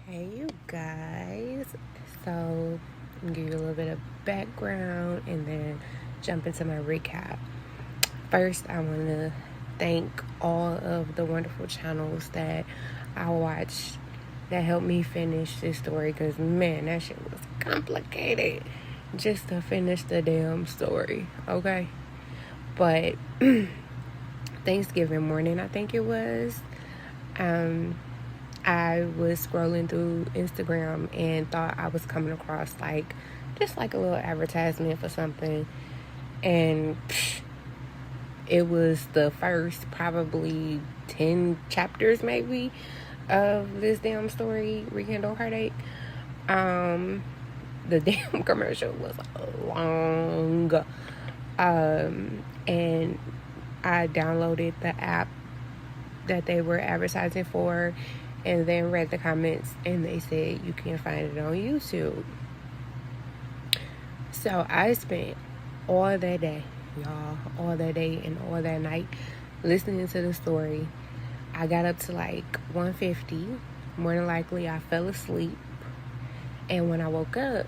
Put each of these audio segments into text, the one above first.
Hey, you guys. So, I'm gonna give you a little bit of background and then jump into my recap. First, I want to thank all of the wonderful channels that I watched that helped me finish this story because, man, that shit was complicated just to finish the damn story, okay? But Thanksgiving morning, I think it was, I was scrolling through Instagram and thought I was coming across just like a little advertisement for something, and it was the first probably 10 chapters maybe of this damn story, Rekindled Heartache. The damn commercial was long, and I downloaded the app that they were advertising for and then read the comments, and they said you can find it on YouTube. So I spent all that day, y'all, all that day and all that night listening to the story. I got up to 1:50. More than likely, I fell asleep. And when I woke up,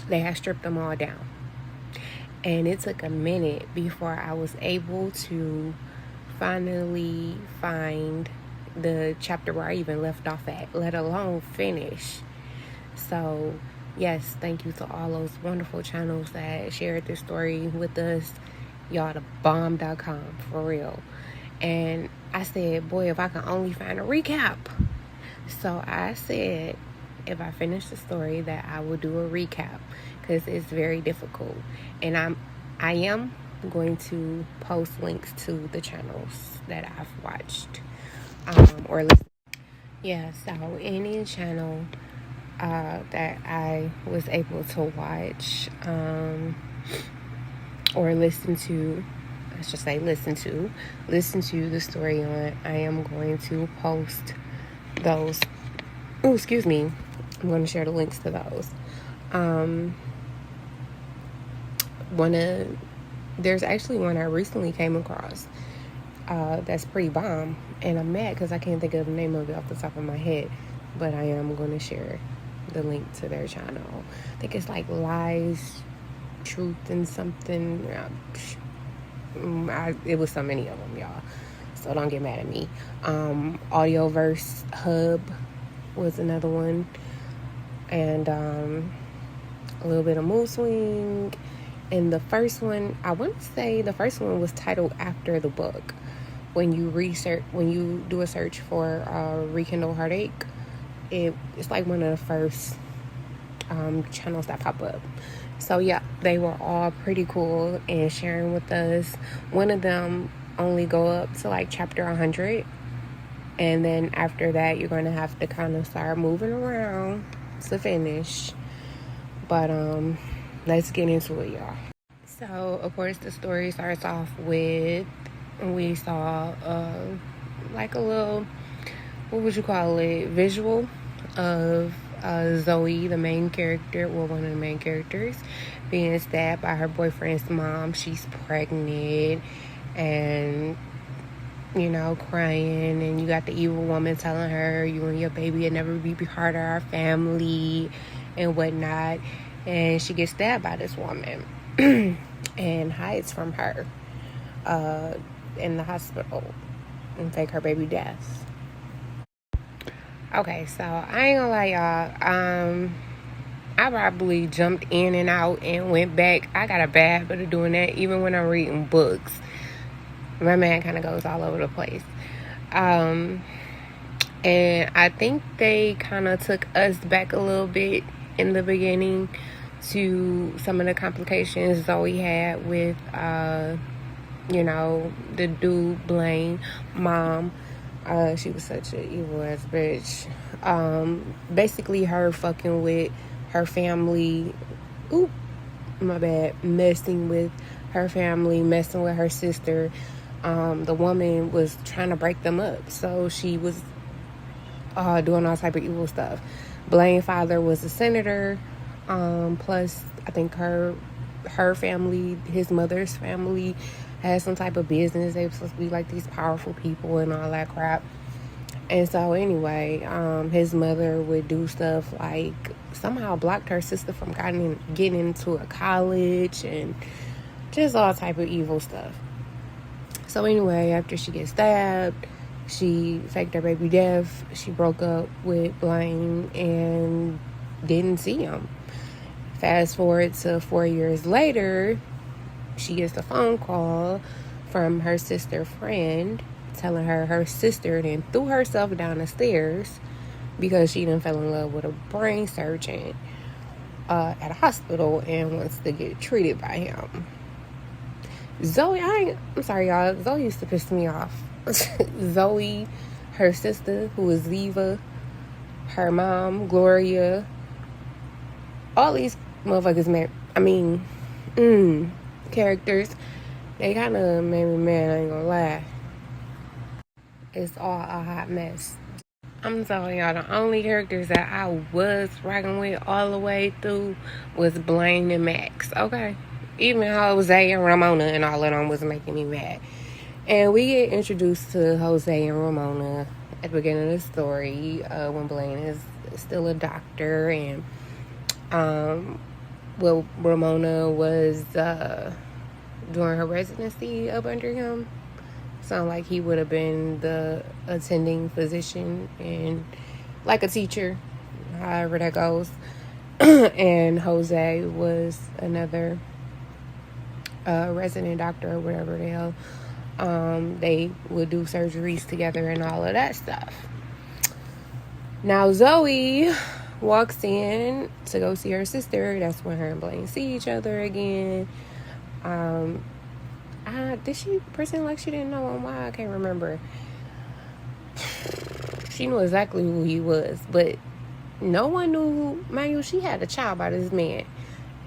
they had stripped them all down. And it took a minute before I was able to finally find the chapter where I even left off at, let alone finish. So, yes, thank you to all those wonderful channels that shared this story with us. Y'all, the bomb.com, for real. And I said, boy, if I can only find a recap. So I said, if I finish the story, that I will do a recap because it's very difficult. And I am going to post links to the channels that I've watched or listened. Yeah, so any channel that I was able to watch or listen to, let's just say listen to the story on, I am going to post those. Oh, excuse me. I'm going to share the links to those. There's actually one I recently came across that's pretty bomb, and I'm mad because I can't think of the name of it off the top of my head, but I am going to share the link to their channel. I think it's Lies, Truth, and something. It was so many of them, y'all, so don't get mad at me. Audioverse Hub was another one, and a little bit of Mood Swing. And the first one, I want to say the first one was titled after the book. When you do a search for Rekindle Heartache, it's one of the first channels that pop up. So yeah, they were all pretty cool and sharing with us. One of them only go up to chapter 100, and then after that you're going to have to kind of start moving around to finish. But let's get into it, y'all. So, of course, the story starts off with, we saw a little, what would you call it, visual of Zoey, the main character, well, one of the main characters, being stabbed by her boyfriend's mom. She's pregnant and, crying, and you got the evil woman telling her, you and your baby will never be part of our family and whatnot. And she gets stabbed by this woman and hides from her in the hospital and fake her baby death. Okay, so I ain't gonna lie, y'all. I probably jumped in and out and went back. I got a bad habit of doing that even when I'm reading books. My man kind of goes all over the place. And I think they kind of took us back a little bit in the beginning to some of the complications Zoey had with, the dude Blaine mom. She was such an evil ass bitch. Basically her fucking with her family. Oop, my bad. Messing with her family, messing with her sister. The woman was trying to break them up, so she was doing all type of evil stuff. Blaine's father was a senator. Plus, I think her family, his mother's family, had some type of business. They were supposed to be these powerful people and all that crap. And so anyway, his mother would do stuff like somehow blocked her sister from getting into a college and just all type of evil stuff. So anyway, after she gets stabbed, she faked her baby death. She broke up with Blaine and didn't see him. Fast forward to 4 years later, she gets a phone call from her sister friend telling her sister then threw herself down the stairs because she done fell in love with a brain surgeon at a hospital and wants to get treated by him. Zoey, I'm sorry y'all, Zoey used to piss me off. Zoey, her sister who is Ziva, her mom Gloria, all these motherfuckers characters, they kind of made me mad, I ain't gonna lie. It's all a hot mess. I'm telling y'all, the only characters that I was rocking with all the way through was Blaine and Max, okay? Even Jose and Ramona and all of them was making me mad. And we get introduced to Jose and Ramona at the beginning of the story when Blaine is still a doctor, and Ramona was doing her residency up under him. Sound like he would have been the attending physician and like a teacher, however that goes. And Jose was another resident doctor or whatever the hell. They would do surgeries together and all of that stuff. Now Zoey walks in to go see her sister. That's when her and Blaine see each other again. Did she pretend like she didn't know him? Why? I can't remember. She knew exactly who he was, but no one knew. Mind you, she had a child by this man.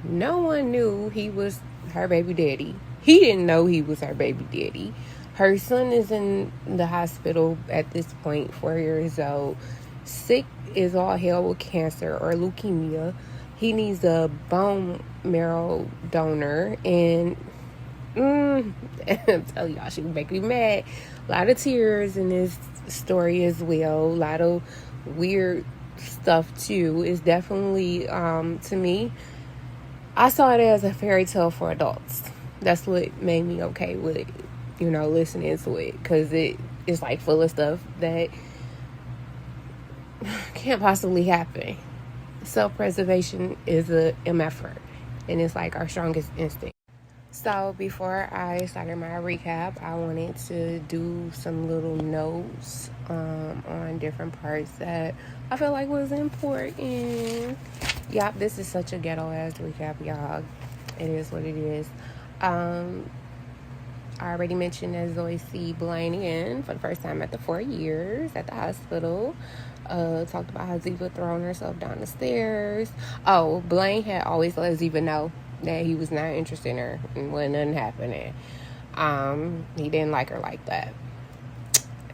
No one knew he was her baby daddy. He didn't know he was her baby daddy. Her son is in the hospital at this point, 4 years old. Sick is all hell with cancer or leukemia. He needs a bone marrow donor, and I'm telling y'all, she would make me mad. A lot of tears in this story as well. A lot of weird stuff too. It's definitely, to me, I saw it as a fairy tale for adults. That's what made me okay with, listening to it. Because it is like full of stuff that can't possibly happen. Self-preservation is a effort. And it's like our strongest instinct. So before I started my recap, I wanted to do some little notes on different parts that I feel like was important. Yep, this is such a ghetto ass recap, y'all. It is what it is. I already mentioned that Zoey see Blaine in for the first time after 4 years at the hospital. Talked about how Ziva throwing herself down the stairs. Oh, Blaine had always let Ziva know that he was not interested in her and wasn't nothing happening. He didn't like her like that.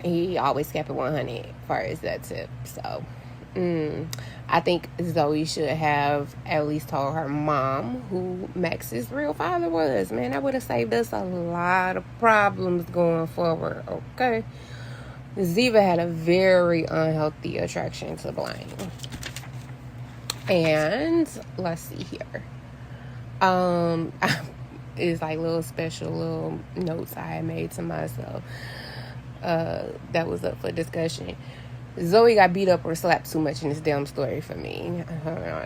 He always kept it 100 as far as that tip. So I think Zoey should have at least told her mom who Max's real father was. Man, that would have saved us a lot of problems going forward, okay? Ziva had a very unhealthy attraction to Blaine. And let's see here. It's like little special little notes I had made to myself that was up for discussion. Zoey got beat up or slapped too much in this damn story for me.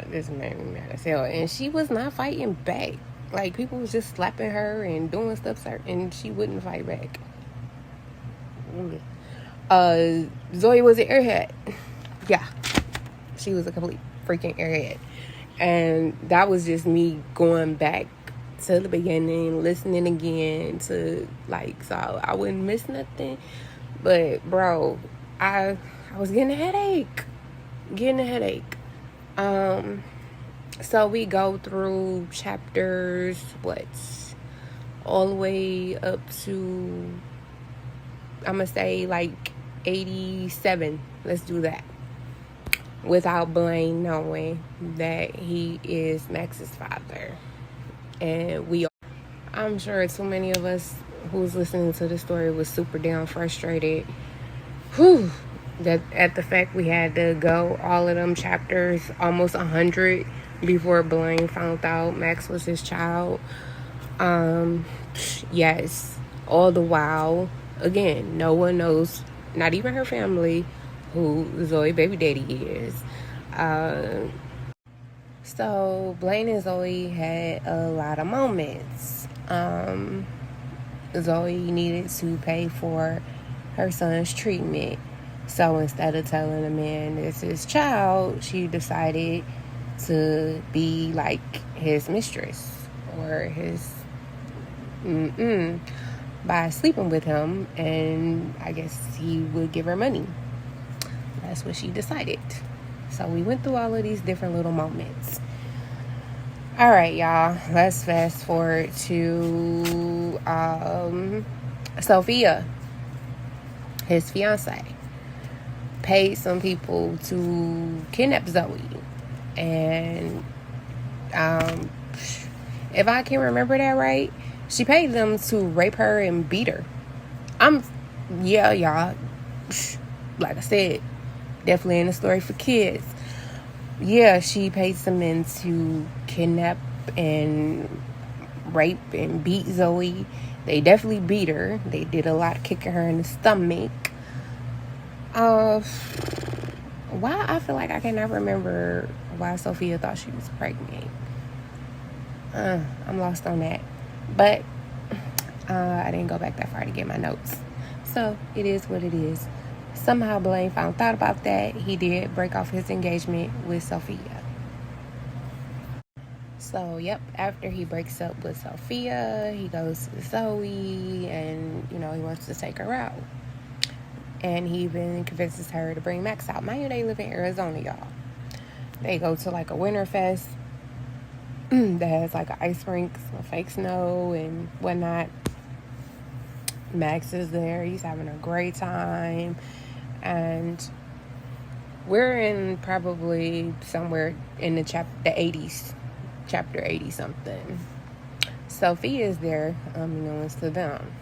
This made me mad as hell. And she was not fighting back. Like, people was just slapping her and doing stuff, and she wouldn't fight back. Zoey was an airhead. Yeah. She was a complete freaking airhead. And that was just me going back to the beginning, listening again to, so I wouldn't miss nothing. But, bro, I was getting a headache. So we go through chapters, all the way up to, I'm going to say, 87. Let's do that. Without Blaine knowing that he is Max's father. And I'm sure too many of us who's listening to the story was super damn frustrated. Whew. that at the fact we had to go all of them chapters, almost 100, before Blaine found out Max was his child. Yes, all the while, again, no one knows, not even her family, who Zoe baby daddy is. So Blaine and Zoe had a lot of moments. Zoe needed to pay for her son's treatment. So instead of telling the man it's his child, she decided to be like his mistress or his by sleeping with him, and I guess he would give her money. That's what she decided. So we went through all of these different little moments. All right, y'all, let's fast forward to Sophia, his fiance, paid some people to kidnap Zoe. And if I can remember that right, she paid them to rape her and beat her. Yeah, y'all, like I said, definitely in the story for kids. Yeah, she paid some men to kidnap and rape and beat Zoe. They definitely beat her. They did a lot of kicking her in the stomach. Why I feel like I cannot remember why Sophia thought she was pregnant. I'm lost on that. But I didn't go back that far to get my notes. So it is what it is. Somehow Blaine found out about that. He did break off his engagement with Sophia. So, yep, after he breaks up with Sophia, he goes to Zoe and, he wants to take her out. And he even convinces her to bring Max out. Mind you, they live in Arizona, y'all. They go to like a winter fest that has like an ice rink, some fake snow and whatnot. Max is there. He's having a great time. And we're in probably somewhere in the 80s, chapter 80 something. Sophia is there, unbeknownst to them.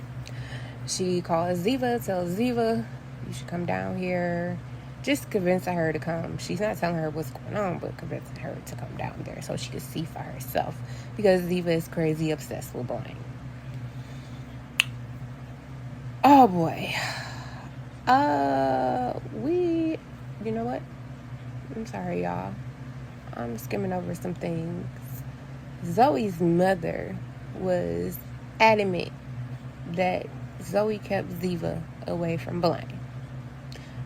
She calls Ziva, tells Ziva, you should come down here. Just convincing her to come. She's not telling her what's going on, but convincing her to come down there so she can see for herself. Because Ziva is crazy obsessed with Blaine. Oh boy. You know what? I'm sorry, y'all. I'm skimming over some things. Zoe's mother was adamant that Zoe kept Ziva away from Blaine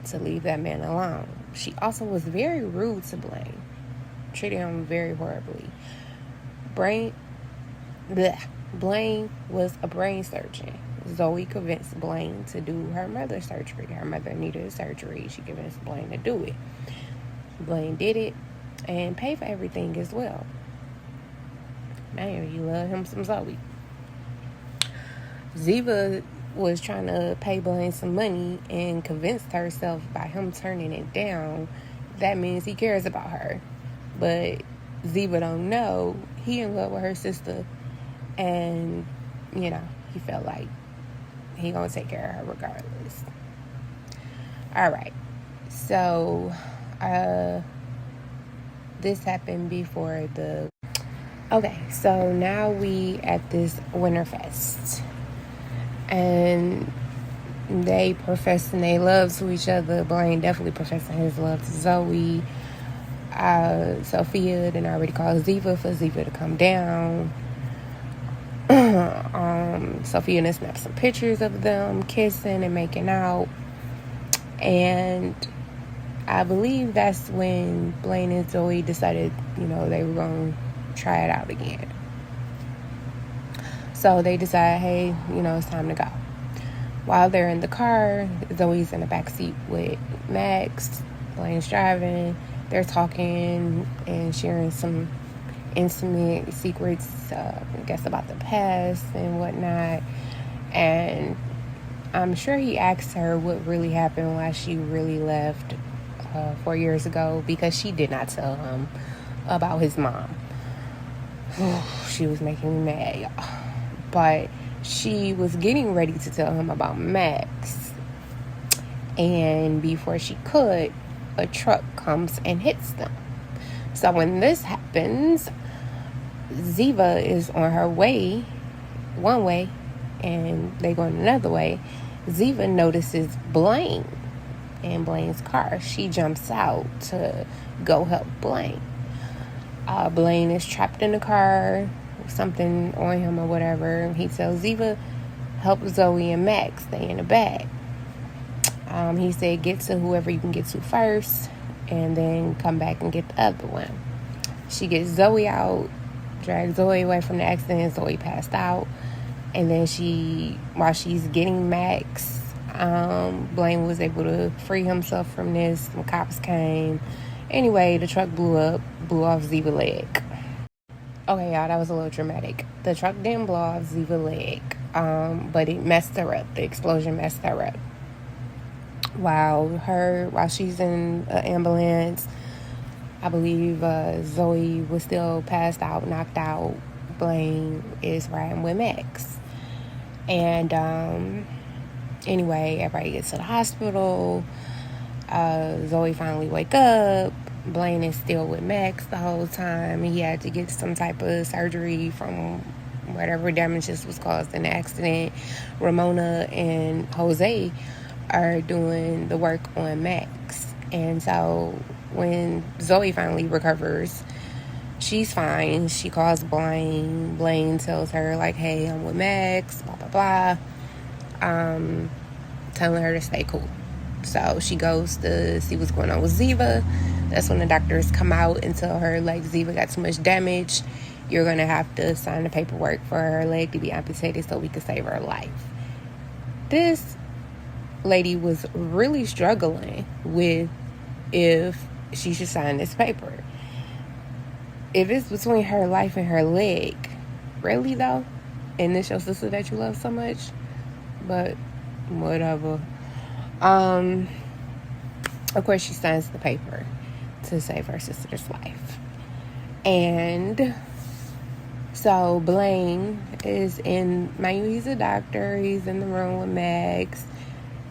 to leave that man alone. She also was very rude to Blaine, treating him very horribly. Blaine was a brain surgeon. Zoe convinced Blaine to do her mother's surgery. Her mother needed surgery. She convinced Blaine to do it. Blaine did it and paid for everything as well. Man, you love him some Zoe. Ziva was trying to pay Blaine some money and convinced herself by him turning it down, that means he cares about her. But Ziva don't know he in love with her sister, and he felt like he gonna take care of her regardless. All right, so this happened before the. Okay, so now we at this Winterfest, and they professing their love to each other. Blaine definitely professing his love to Zoe. Sophia then already called Ziva for Ziva to come down. Sophia then snapped some pictures of them kissing and making out, and I believe that's when Blaine and Zoe decided, they were going to try it out again. So they decide, hey, it's time to go. While they're in the car, Zoe's in the back seat with Max. Blaine's driving. They're talking and sharing some intimate secrets, I guess, about the past and whatnot. And I'm sure he asked her what really happened, why she really left 4 years ago, because she did not tell him about his mom. She was making me mad, y'all. But she was getting ready to tell him about Max. And before she could, a truck comes and hits them. So when this happens, Ziva is on her way, one way, and they going another way. Ziva notices Blaine in Blaine's car. She jumps out to go help Blaine. Blaine is trapped in the car, something on him or whatever. He tells Ziva, help Zoey and Max stay in the back. He said, get to whoever you can get to first, and then come back and get the other one. She gets Zoey out, drags Zoey away from the accident. Zoey passed out. And then while she's getting Max, Blaine was able to free himself from this. Some cops came. Anyway, the truck blew off Ziva's leg. Okay, y'all, that was a little dramatic. The truck didn't blow off Ziva's leg, but it messed her up. The explosion messed her up. While she's in an ambulance, I believe Zoey was still passed out, knocked out. Blaine is riding with Max. And anyway, everybody gets to the hospital. Zoey finally wake up. Blaine is still with Max the whole time. He had to get some type of surgery from whatever damages was caused in the accident. Ramona and Jose are doing the work on Max. And so when Zoey finally recovers, she's fine. She calls Blaine. Blaine tells her, like, hey, I'm with Max, blah, blah, blah. Telling her to stay cool. So she goes to see what's going on with Ziva. That's when the doctors come out and tell her, like, Ziva got too much damage. You're going to have to sign the paperwork for her leg to be amputated so we can save her life. This lady was really struggling with if she should sign this paper. If it's between her life and her leg, really though? And this your sister that you love so much? But whatever. Of course she signs the paper to save her sister's life. And so Blaine is he's a doctor. He's in the room with Max.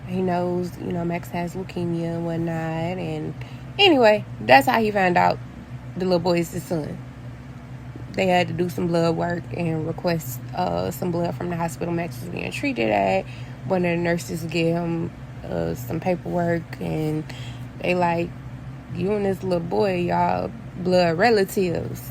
He knows, Max has leukemia and whatnot. And anyway, that's how he found out the little boy is his son. They had to do some blood work and request some blood from the hospital Max was being treated at. One of the nurses gave him some paperwork, and they like, you and this little boy, y'all blood relatives.